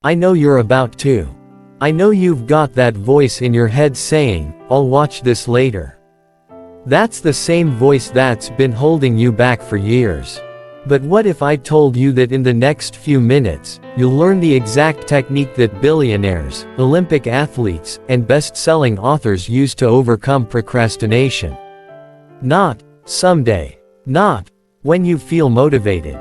I know you're about to. I know you've got that voice in your head saying, "I'll watch this later." That's the same voice that's been holding you back for years. But what if I told you that in the next few minutes, you'll learn the exact technique that billionaires, Olympic athletes, and best-selling authors use to overcome procrastination? Not someday. Not when you feel motivated.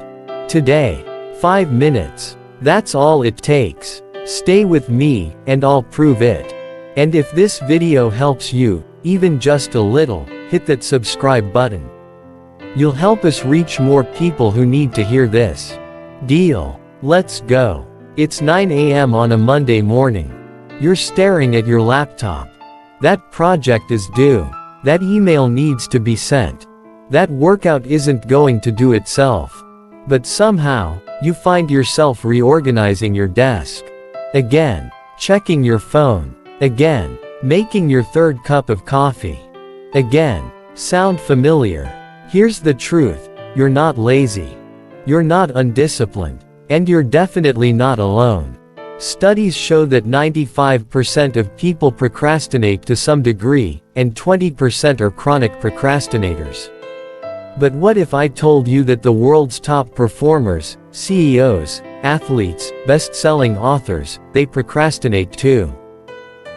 Today. 5 minutes. That's all it takes. Stay with me, and I'll prove it. And if this video helps you, even just a little, hit that subscribe button. You'll help us reach more people who need to hear this. Deal? Let's go. It's 9 a.m. on a Monday morning. You're staring at your laptop. That project is due. That email needs to be sent. That workout isn't going to do itself. But somehow, you find yourself reorganizing your desk. Again. Checking your phone. Again. Making your third cup of coffee. Again. Sound familiar? Here's the truth. You're not lazy. You're not undisciplined. And you're definitely not alone. Studies show that 95% of people procrastinate to some degree, and 20% are chronic procrastinators. But what if I told you that the world's top performers, CEOs, athletes, best-selling authors, they procrastinate too?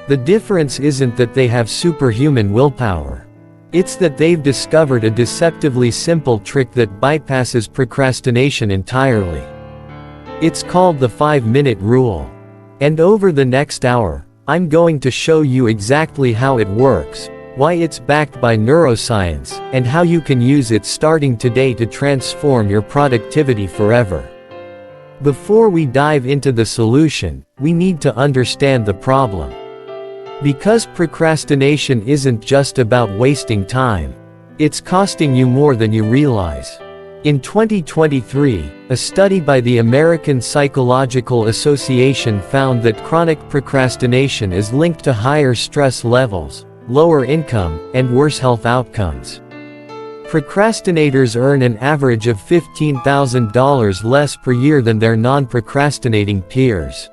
The difference isn't that they have superhuman willpower. It's that they've discovered a deceptively simple trick that bypasses procrastination entirely. It's called the 5-minute rule. And over the next hour, I'm going to show you exactly how it works, why it's backed by neuroscience, and how you can use it starting today to transform your productivity forever. Before we dive into the solution, we need to understand the problem. Because procrastination isn't just about wasting time. It's costing you more than you realize. In 2023, a study by the American Psychological Association found that chronic procrastination is linked to higher stress levels, lower income, and worse health outcomes. Procrastinators earn an average of $15,000 less per year than their non-procrastinating peers.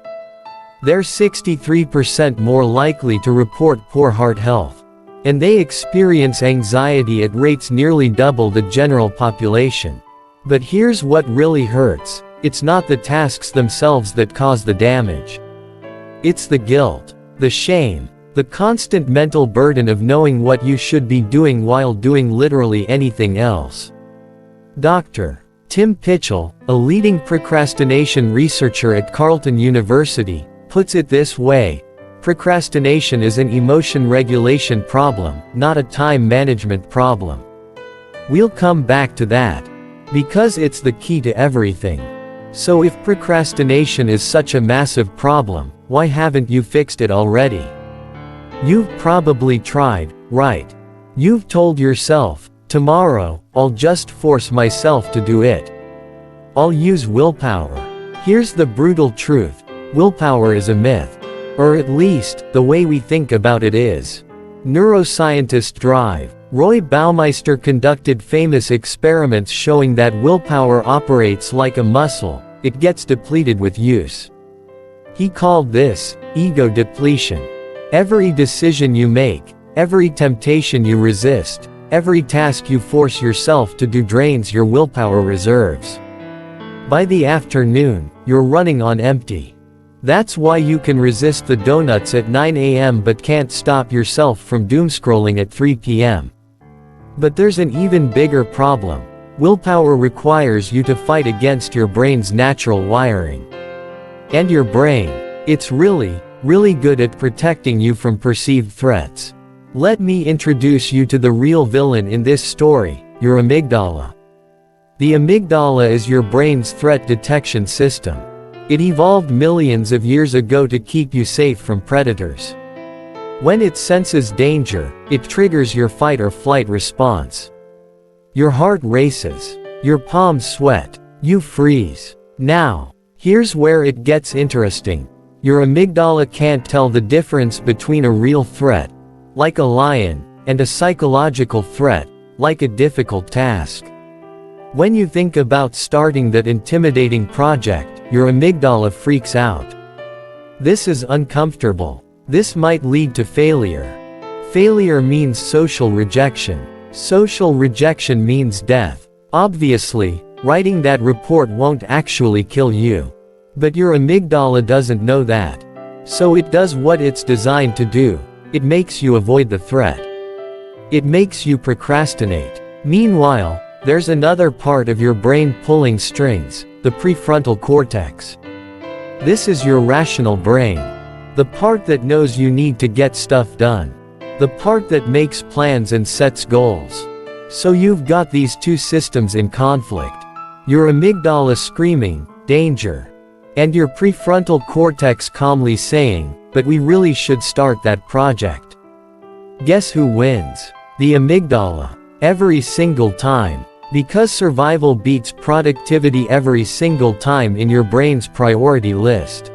They're 63% more likely to report poor heart health. And they experience anxiety at rates nearly double the general population. But here's what really hurts. It's not the tasks themselves that cause the damage. It's the guilt, the shame, the constant mental burden of knowing what you should be doing while doing literally anything else. Dr. Tim Pitchell, a leading procrastination researcher at Carleton University, puts it this way: procrastination is an emotion regulation problem, not a time management problem. We'll come back to that. Because it's the key to everything. So if procrastination is such a massive problem, why haven't you fixed it already? You've probably tried, right? You've told yourself, tomorrow, I'll just force myself to do it. I'll use willpower. Here's the brutal truth. Willpower is a myth. Or at least, the way we think about it is. Neuroscientist Drive. Roy Baumeister conducted famous experiments showing that willpower operates like a muscle, it gets depleted with use. He called this, ego depletion. Every decision you make, every temptation you resist, every task you force yourself to do drains your willpower reserves. By the afternoon, you're running on empty. That's why you can resist the donuts at 9 a.m. but can't stop yourself from doomscrolling at 3 p.m. But there's an even bigger problem. Willpower requires you to fight against your brain's natural wiring. And your brain, it's really good at protecting you from perceived threats. Let me introduce you to the real villain in this story, your amygdala. The amygdala is your brain's threat detection system. It evolved millions of years ago to keep you safe from predators. When it senses danger, it triggers your fight or flight response. Your heart races. Your palms sweat. You freeze. Now, here's where it gets interesting. Your amygdala can't tell the difference between a real threat, like a lion, and a psychological threat, like a difficult task. When you think about starting that intimidating project, your amygdala freaks out. This is uncomfortable. This might lead to failure. Failure means social rejection. Social rejection means death. Obviously, writing that report won't actually kill you. But your amygdala doesn't know that. So it does what it's designed to do. It makes you avoid the threat. It makes you procrastinate. Meanwhile, there's another part of your brain pulling strings, the prefrontal cortex. This is your rational brain. The part that knows you need to get stuff done. The part that makes plans and sets goals. So you've got these two systems in conflict. Your amygdala screaming, danger. And your prefrontal cortex calmly saying, but we really should start that project. Guess who wins? The amygdala. Every single time. Because survival beats productivity every single time in your brain's priority list.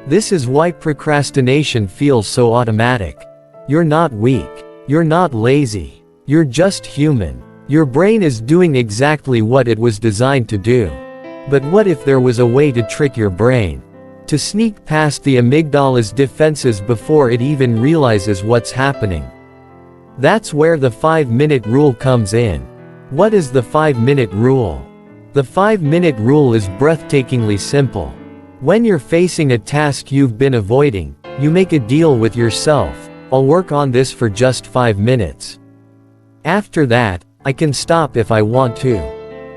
This is why procrastination feels so automatic. You're not weak. You're not lazy. You're just human. Your brain is doing exactly what it was designed to do. But what if there was a way to trick your brain? To sneak past the amygdala's defenses before it even realizes what's happening. That's where the 5-minute rule comes in. What is the 5-minute rule? The 5-minute rule is breathtakingly simple. When you're facing a task you've been avoiding, you make a deal with yourself. I'll work on this for just 5 minutes. After that, I can stop if I want to.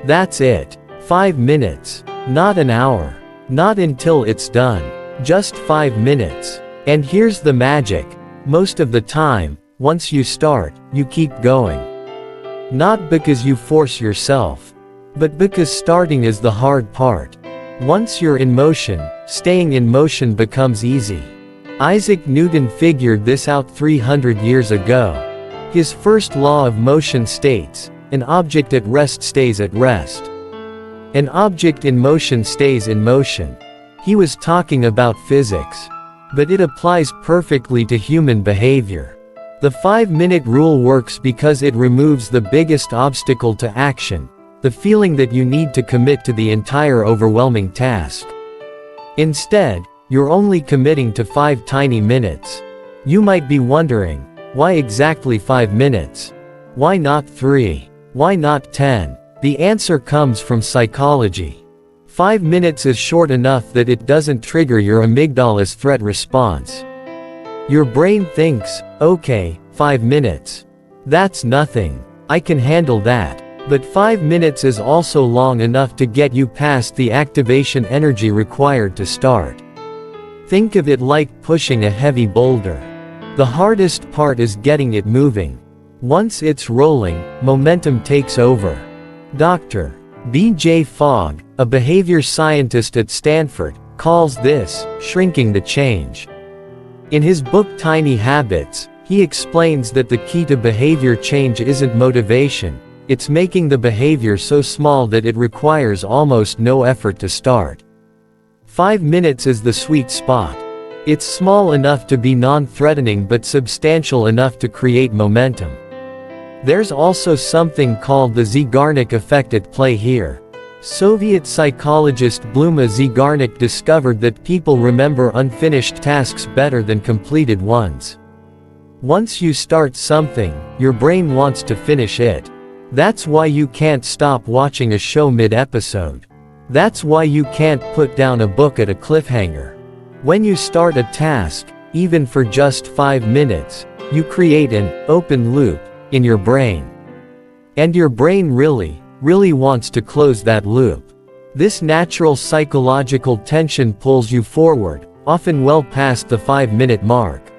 That's it. 5 minutes. Not an hour. Not until it's done. Just 5 minutes. And here's the magic. Most of the time, once you start, you keep going. Not because you force yourself, but because starting is the hard part. Once you're in motion, staying in motion becomes easy. Isaac Newton figured this out 300 years ago. His first law of motion states, an object at rest stays at rest. An object in motion stays in motion. He was talking about physics. But it applies perfectly to human behavior. The 5-minute rule works because it removes the biggest obstacle to action, the feeling that you need to commit to the entire overwhelming task. Instead, you're only committing to 5 tiny minutes. You might be wondering, why exactly 5 minutes? Why not 3? Why not 10? The answer comes from psychology. 5 minutes is short enough that it doesn't trigger your amygdala's threat response. Your brain thinks, okay, 5 minutes. That's nothing. I can handle that. But 5 minutes is also long enough to get you past the activation energy required to start. Think of it like pushing a heavy boulder. The hardest part is getting it moving. Once it's rolling, momentum takes over. Dr. B.J. Fogg, a behavior scientist at Stanford, calls this shrinking the change. In his book Tiny Habits, he explains that the key to behavior change isn't motivation, it's making the behavior so small that it requires almost no effort to start. 5 minutes is the sweet spot. It's small enough to be non-threatening but substantial enough to create momentum. There's also something called the Zeigarnik effect at play here. Soviet psychologist Bluma Zeigarnik discovered that people remember unfinished tasks better than completed ones. Once you start something, your brain wants to finish it. That's why you can't stop watching a show mid-episode. That's why you can't put down a book at a cliffhanger. When you start a task, even for just 5 minutes, you create an open loop in your brain. And your brain really wants to close that loop. This natural psychological tension pulls you forward, often well past the 5-minute mark.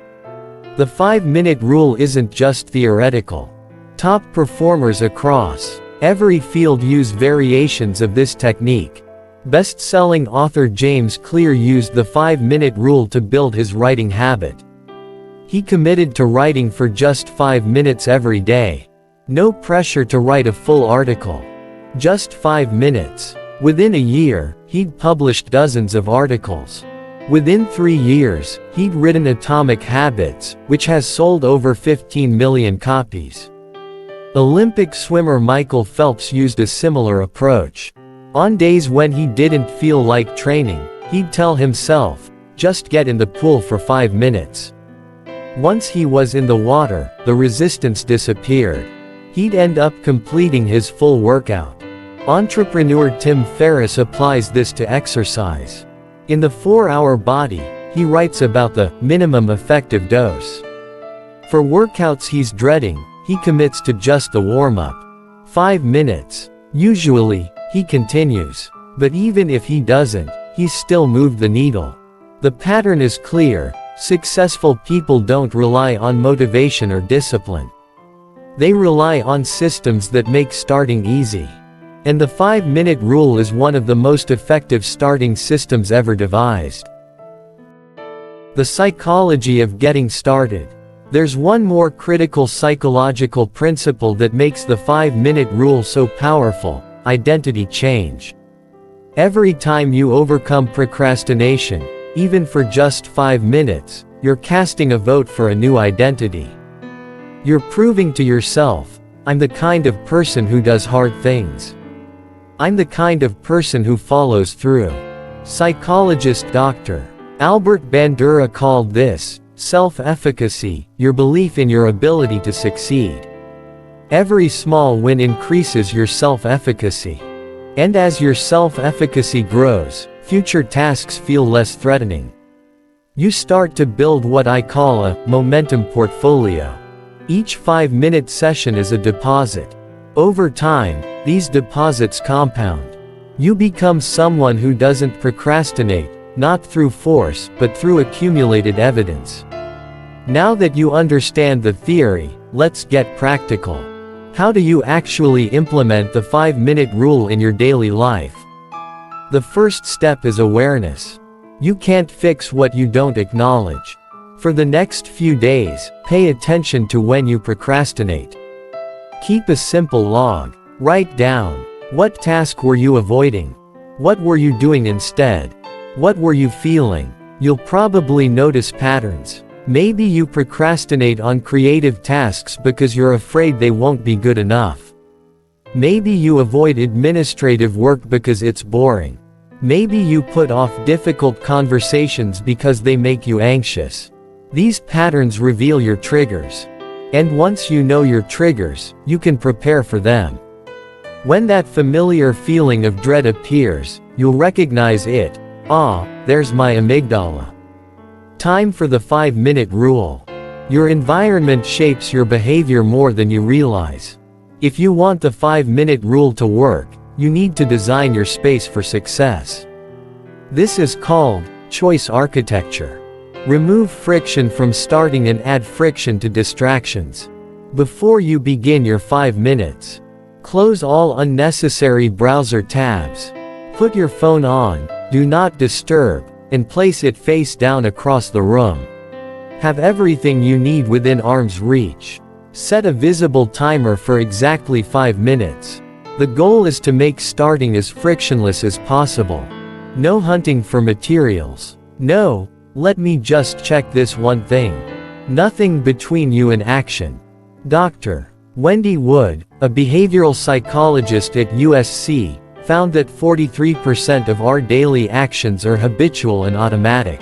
The 5-minute rule isn't just theoretical. Top performers across every field use variations of this technique. Best-selling author James Clear used the 5-minute rule to build his writing habit. He committed to writing for just 5 minutes every day. No pressure to write a full article. Just 5 minutes. Within a year, he'd published dozens of articles. Within 3 years, he'd written Atomic Habits, which has sold over 15 million copies. Olympic swimmer Michael Phelps used a similar approach. On days when he didn't feel like training, he'd tell himself, just get in the pool for 5 minutes. Once he was in the water, the resistance disappeared. He'd end up completing his full workout. Entrepreneur Tim Ferriss applies this to exercise. In The 4-Hour Body, he writes about the minimum effective dose. For workouts he's dreading, he commits to just the warm-up. 5 minutes. Usually, he continues. But even if he doesn't, he's still moved the needle. The pattern is clear: successful people don't rely on motivation or discipline. They rely on systems that make starting easy. And the 5-minute rule is one of the most effective starting systems ever devised. The psychology of getting started. There's one more critical psychological principle that makes the 5-minute rule so powerful: identity change. Every time you overcome procrastination, even for just 5 minutes, you're casting a vote for a new identity. You're proving to yourself, I'm the kind of person who does hard things. I'm the kind of person who follows through. Psychologist Dr. Albert Bandura called this self-efficacy, your belief in your ability to succeed. Every small win increases your self-efficacy. And as your self-efficacy grows, future tasks feel less threatening. You start to build what I call a momentum portfolio. Each 5-minute session is a deposit. Over time, these deposits compound. You become someone who doesn't procrastinate, not through force, but through accumulated evidence. Now that you understand the theory, let's get practical. How do you actually implement the 5-minute rule in your daily life? The first step is awareness. You can't fix what you don't acknowledge. For the next few days, pay attention to when you procrastinate. Keep a simple log. Write down, what task were you avoiding? What were you doing instead? What were you feeling? You'll probably notice patterns. Maybe you procrastinate on creative tasks because you're afraid they won't be good enough. Maybe you avoid administrative work because it's boring. Maybe you put off difficult conversations because they make you anxious. These patterns reveal your triggers. And once you know your triggers, you can prepare for them. When that familiar feeling of dread appears, you'll recognize it. Ah, there's my amygdala. Time for the 5-minute rule. Your environment shapes your behavior more than you realize. If you want the 5-minute rule to work, you need to design your space for success. This is called choice architecture. Remove friction from starting and add friction to distractions. Before you begin your 5 minutes, close all unnecessary browser tabs. Put your phone on Do Not Disturb, and place it face down across the room. Have everything you need within arm's reach. Set a visible timer for exactly 5 minutes. The goal is to make starting as frictionless as possible. No hunting for materials. No, let me just check this one thing. Nothing between you and action. Dr. Wendy Wood, a behavioral psychologist at USC, found that 43% of our daily actions are habitual and automatic.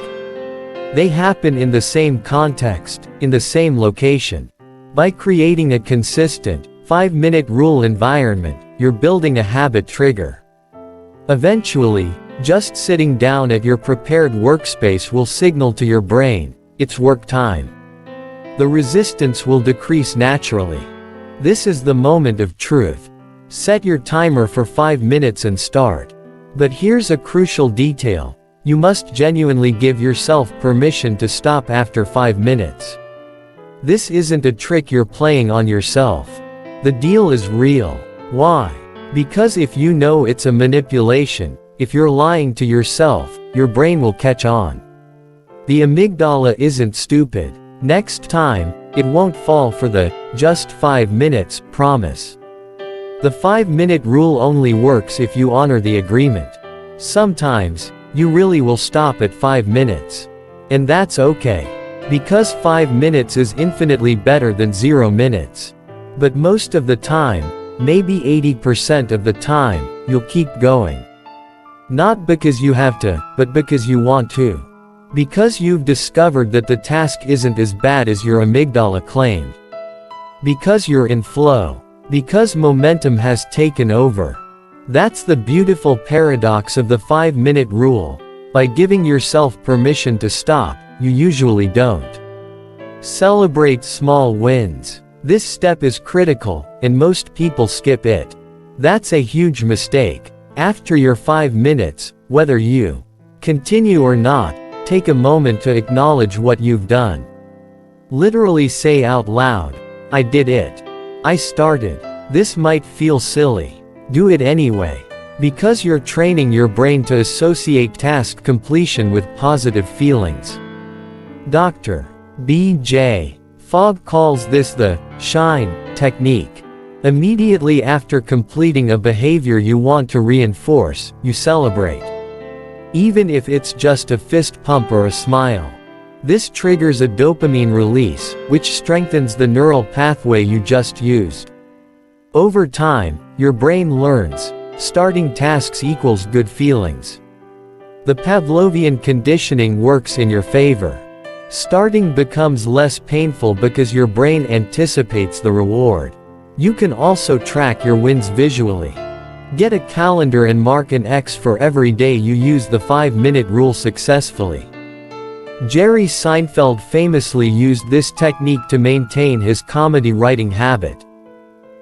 They happen in the same context, in the same location. By creating a consistent, 5-minute rule environment, you're building a habit trigger. Eventually, just sitting down at your prepared workspace will signal to your brain, it's work time. The resistance will decrease naturally. This is the moment of truth. Set your timer for 5 minutes and start. But here's a crucial detail. You must genuinely give yourself permission to stop after 5 minutes. This isn't a trick you're playing on yourself. The deal is real. Why? Because if you know it's a manipulation, if you're lying to yourself, your brain will catch on. The amygdala isn't stupid. Next time, it won't fall for the just 5 minutes promise. The 5-minute rule only works if you honor the agreement. Sometimes, you really will stop at 5 minutes. And that's okay. Because 5 minutes is infinitely better than 0 minutes. But most of the time, maybe 80% of the time, you'll keep going. Not because you have to, but because you want to. Because you've discovered that the task isn't as bad as your amygdala claimed. Because you're in flow. Because momentum has taken over. That's the beautiful paradox of the 5-minute rule. By giving yourself permission to stop, you usually don't. Celebrate small wins. This step is critical, and most people skip it. That's a huge mistake. After your 5 minutes, whether you continue or not, take a moment to acknowledge what you've done. Literally say out loud, I did it. I started. This might feel silly. Do it anyway. Because you're training your brain to associate task completion with positive feelings. Dr. B.J. Fogg calls this the shine technique. Immediately after completing a behavior you want to reinforce, you celebrate. Even if it's just a fist pump or a smile. This triggers a dopamine release, which strengthens the neural pathway you just used. Over time, your brain learns, starting tasks equals good feelings. The Pavlovian conditioning works in your favor. Starting becomes less painful because your brain anticipates the reward. You can also track your wins visually. Get a calendar and mark an X for every day you use the 5-minute rule successfully. Jerry Seinfeld famously used this technique to maintain his comedy writing habit.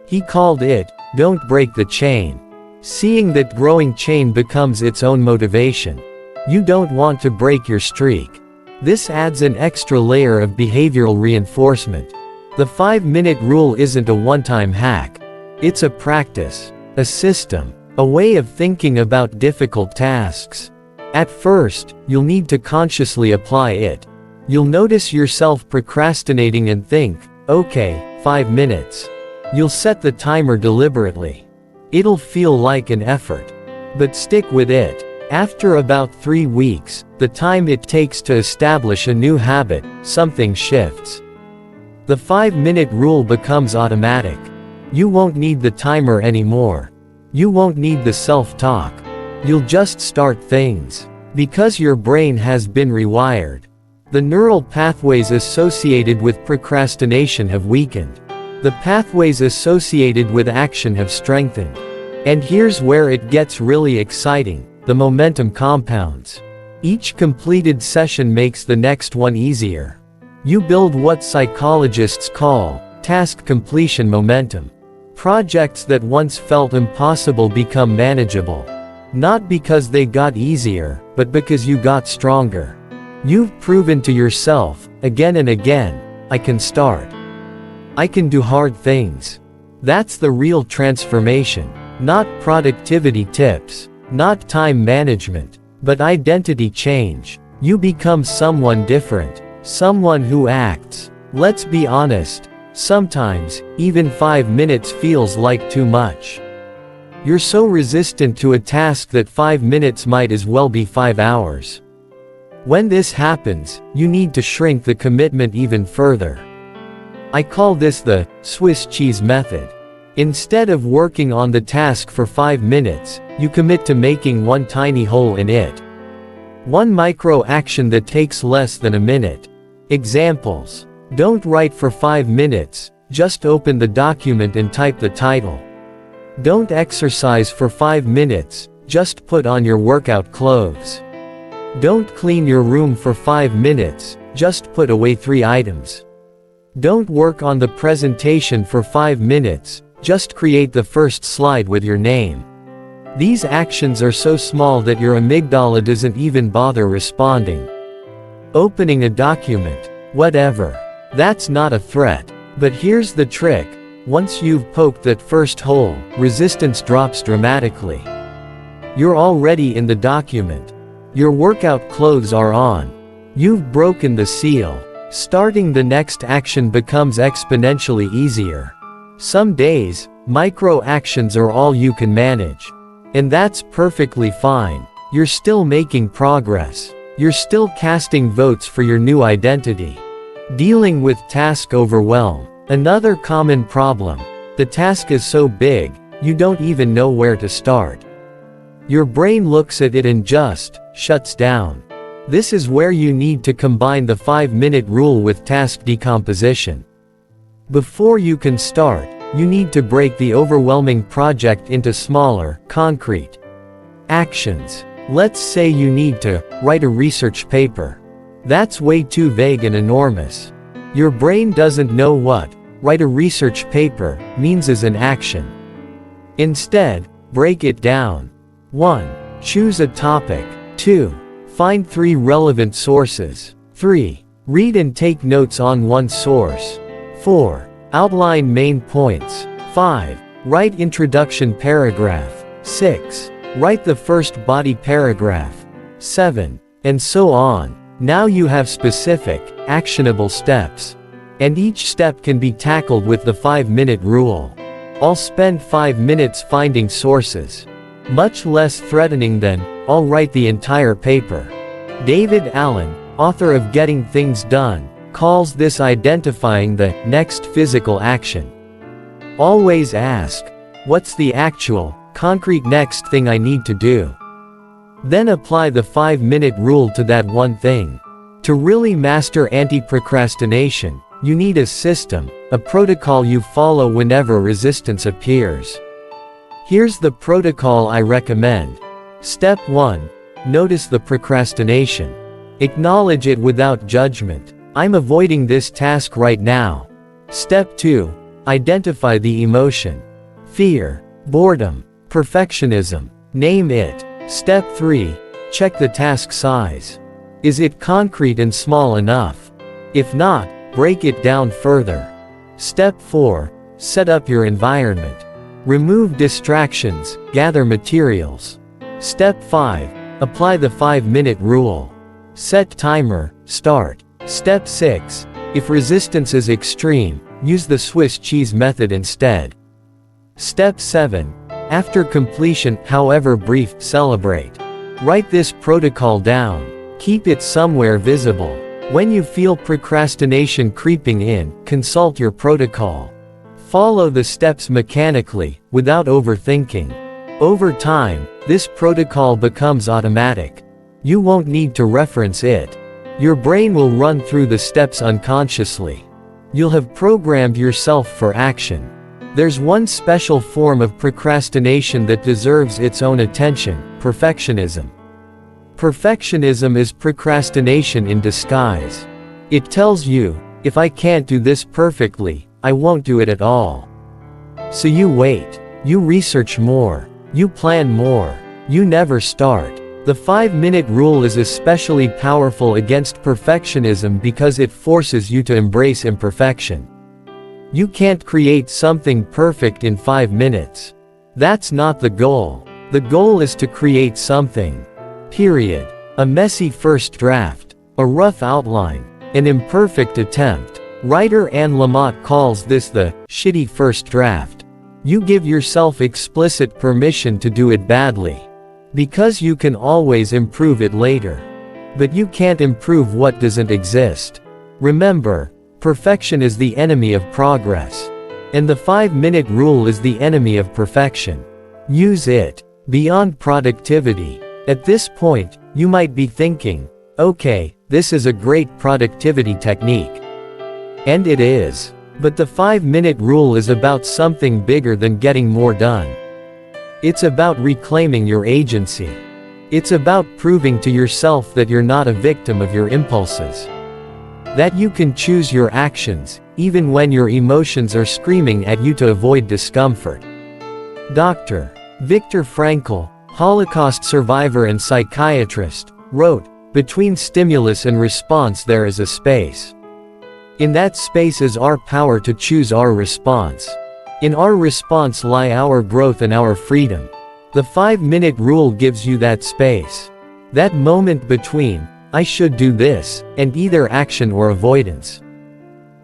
He called it, "Don't break the chain." Seeing that growing chain becomes its own motivation. You don't want to break your streak. This adds an extra layer of behavioral reinforcement. The 5-minute rule isn't a one-time hack. It's a practice, a system, a way of thinking about difficult tasks. At first, you'll need to consciously apply it. You'll notice yourself procrastinating and think, okay, 5 minutes. You'll set the timer deliberately. It'll feel like an effort. But stick with it. After about 3 weeks, the time it takes to establish a new habit, something shifts. The 5-minute rule becomes automatic. You won't need the timer anymore. You won't need the self-talk. You'll just start things. Because your brain has been rewired. The neural pathways associated with procrastination have weakened. The pathways associated with action have strengthened. And here's where it gets really exciting. The momentum compounds. Each completed session makes the next one easier. You build what psychologists call task completion momentum. Projects that once felt impossible become manageable. Not because they got easier, but because you got stronger. You've proven to yourself, again and again, I can start. I can do hard things. That's the real transformation. Not productivity tips. Not time management. But identity change. You become someone different. Someone who acts. Let's be honest. Sometimes, even 5 minutes feels like too much. You're so resistant to a task that 5 minutes might as well be 5 hours. When this happens, you need to shrink the commitment even further. I call this the Swiss cheese method. Instead of working on the task for 5 minutes, you commit to making one tiny hole in it. One micro action that takes less than a minute. Examples. Don't write for 5 minutes, just open the document and type the title. Don't exercise for 5 minutes, just put on your workout clothes. Don't clean your room for 5 minutes, just put away 3 items. Don't work on the presentation for 5 minutes, just create the first slide with your name. These actions are so small that your amygdala doesn't even bother responding. Opening a document. Whatever. That's not a threat. But here's the trick. Once you've poked that first hole, resistance drops dramatically. You're already in the document. Your workout clothes are on. You've broken the seal. Starting the next action becomes exponentially easier. Some days, micro actions are all you can manage. And that's perfectly fine. You're still making progress. You're still casting votes for your new identity. Dealing with task overwhelm. Another common problem. The task is so big, you don't even know where to start. Your brain looks at it and just shuts down. This is where you need to combine the 5-minute rule with task decomposition. Before you can start, you need to break the overwhelming project into smaller, concrete actions. Let's say you need to write a research paper. That's way too vague and enormous. Your brain doesn't know what write a research paper means as an action. Instead, break it down. 1. Choose a topic. 2. Find 3 relevant sources. 3. Read and take notes on one source. 4. Outline main points. 5. Write introduction paragraph. 6. Write the first body paragraph. 7. And so on. Now you have specific, actionable steps. And each step can be tackled with the 5-minute rule. I'll spend 5 minutes finding sources. Much less threatening than, I'll write the entire paper. David Allen, author of Getting Things Done, calls this identifying the next physical action. Always ask, what's the actual, concrete next thing I need to do? Then apply the 5-minute rule to that one thing. To really master anti-procrastination, you need a system, a protocol you follow whenever resistance appears. Here's the protocol I recommend. Step 1. Notice the procrastination. Acknowledge it without judgment. I'm avoiding this task right now. Step 2. Identify the emotion. Fear, boredom, perfectionism. Name it. Step 3. Check the task size. Is it concrete and small enough? If not, break it down further. Step 4. Set up your environment. Remove distractions, gather materials. Step 5. Apply the 5-minute rule. Set timer, start. Step 6. If resistance is extreme, use the Swiss cheese method instead. Step 7. After completion, however brief, celebrate. Write this protocol down. Keep it somewhere visible. When you feel procrastination creeping in, consult your protocol. Follow the steps mechanically, without overthinking. Over time, this protocol becomes automatic. You won't need to reference it. Your brain will run through the steps unconsciously. You'll have programmed yourself for action. There's one special form of procrastination that deserves its own attention: perfectionism. Perfectionism is procrastination in disguise. It tells you, if I can't do this perfectly, I won't do it at all. So you wait. You research more. You plan more. You never start. The 5-minute rule is especially powerful against perfectionism because it forces you to embrace imperfection. You can't create something perfect in 5 minutes. That's not the goal. The goal is to create something. Period. A messy first draft. A rough outline. An imperfect attempt. Writer Anne Lamott calls this the shitty first draft. You give yourself explicit permission to do it badly. Because you can always improve it later. But you can't improve what doesn't exist. Remember, perfection is the enemy of progress. And the 5-minute rule is the enemy of perfection. Use it. Beyond productivity. At this point, you might be thinking, okay, this is a great productivity technique. And it is. But the 5-minute rule is about something bigger than getting more done. It's about reclaiming your agency. It's about proving to yourself that you're not a victim of your impulses. That you can choose your actions, even when your emotions are screaming at you to avoid discomfort. Dr. Viktor Frankl, Holocaust survivor and psychiatrist, wrote, "Between stimulus and response there is a space. In that space is our power to choose our response. In our response lie our growth and our freedom." The 5-minute rule gives you that space. That moment between, I should do this, and either action or avoidance.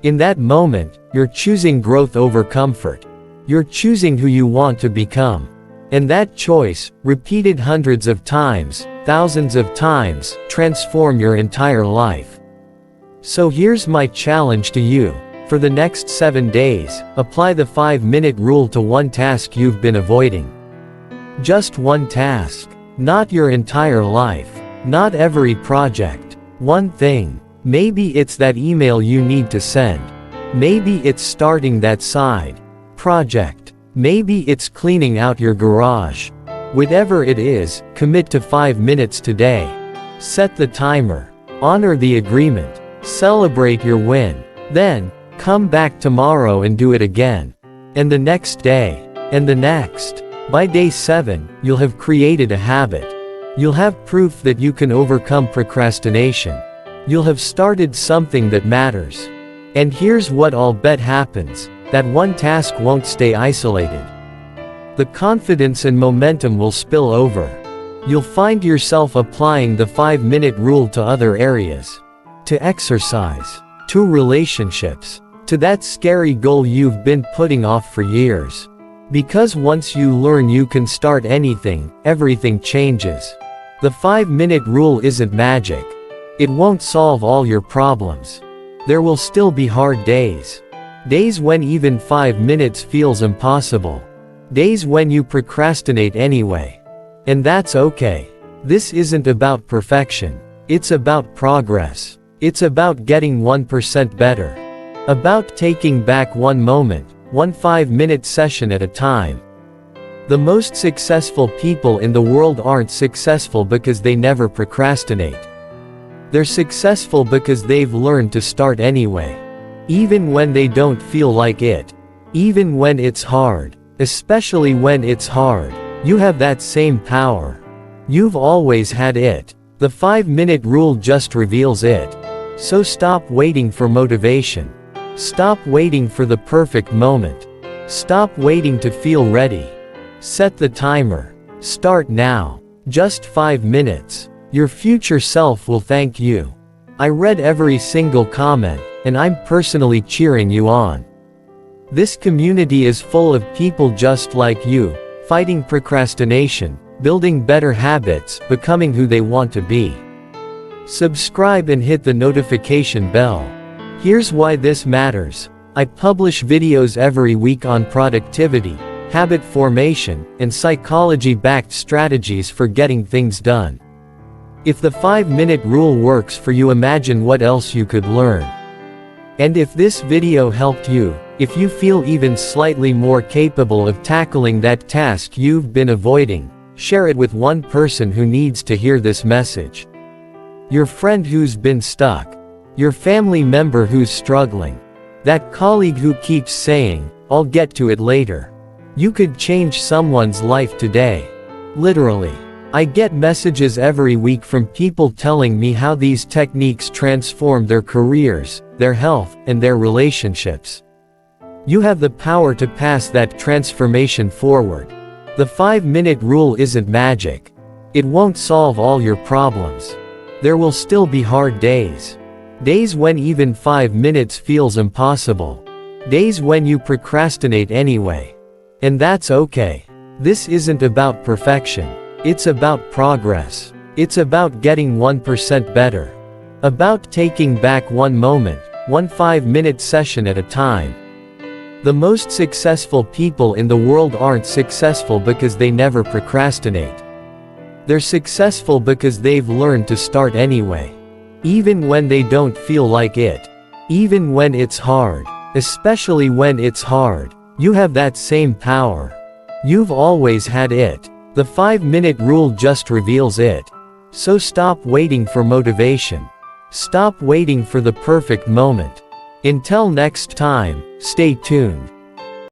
In that moment, you're choosing growth over comfort. You're choosing who you want to become. And that choice, repeated hundreds of times, thousands of times, transform your entire life. So here's my challenge to you. For the next 7 days, apply the 5-minute rule to one task you've been avoiding. Just one task. Not your entire life. Not every project. One thing. Maybe it's that email you need to send. Maybe it's starting that side project. Maybe it's cleaning out your garage. Whatever it is, commit to 5 minutes today. Set the timer. Honor the agreement. Celebrate your win. Then, come back tomorrow and do it again. And the next day. And the next. By day 7, you'll have created a habit. You'll have proof that you can overcome procrastination. You'll have started something that matters. And here's what I'll bet happens. That one task won't stay isolated. The confidence and momentum will spill over. You'll find yourself applying the 5-minute rule to other areas. To exercise. To relationships. To that scary goal you've been putting off for years. Because once you learn you can start anything, everything changes. The 5-minute rule isn't magic. It won't solve all your problems. There will still be hard days. Days when even 5 minutes feels impossible. Days when you procrastinate anyway. And that's okay. This isn't about perfection. It's about progress. It's about getting 1% better. About taking back one moment, one 5-minute session at a time. The most successful people in the world aren't successful because they never procrastinate. They're successful because they've learned to start anyway. Even when they don't feel like it. Even when it's hard. Especially when it's hard. You have that same power. You've always had it. The 5-minute rule just reveals it. So stop waiting for motivation. Stop waiting for the perfect moment. Stop waiting to feel ready. Set the timer. Start now. Just 5 minutes. Your future self will thank you. I read every single comment, and I'm personally cheering you on. This community is full of people just like you, fighting procrastination, building better habits, becoming who they want to be. Subscribe and hit the notification bell. Here's why this matters. I publish videos every week on productivity, habit formation, and psychology-backed strategies for getting things done. If the 5-minute rule works for you, imagine what else you could learn. And if this video helped you, if you feel even slightly more capable of tackling that task you've been avoiding, share it with one person who needs to hear this message. Your friend who's been stuck. Your family member who's struggling. That colleague who keeps saying, "I'll get to it later." You could change someone's life today. Literally. I get messages every week from people telling me how these techniques transform their careers, their health, and their relationships. You have the power to pass that transformation forward. The 5-minute rule isn't magic. It won't solve all your problems. There will still be hard days. Days when even 5 minutes feels impossible. Days when you procrastinate anyway. And that's okay. This isn't about perfection. It's about progress. It's about getting 1% better. About taking back one moment, one 5-minute session at a time. The most successful people in the world aren't successful because they never procrastinate. They're successful because they've learned to start anyway. Even when they don't feel like it. Even when it's hard. Especially when it's hard. You have that same power. You've always had it. The 5-minute rule just reveals it. So stop waiting for motivation. Stop waiting for the perfect moment. Until next time, stay tuned.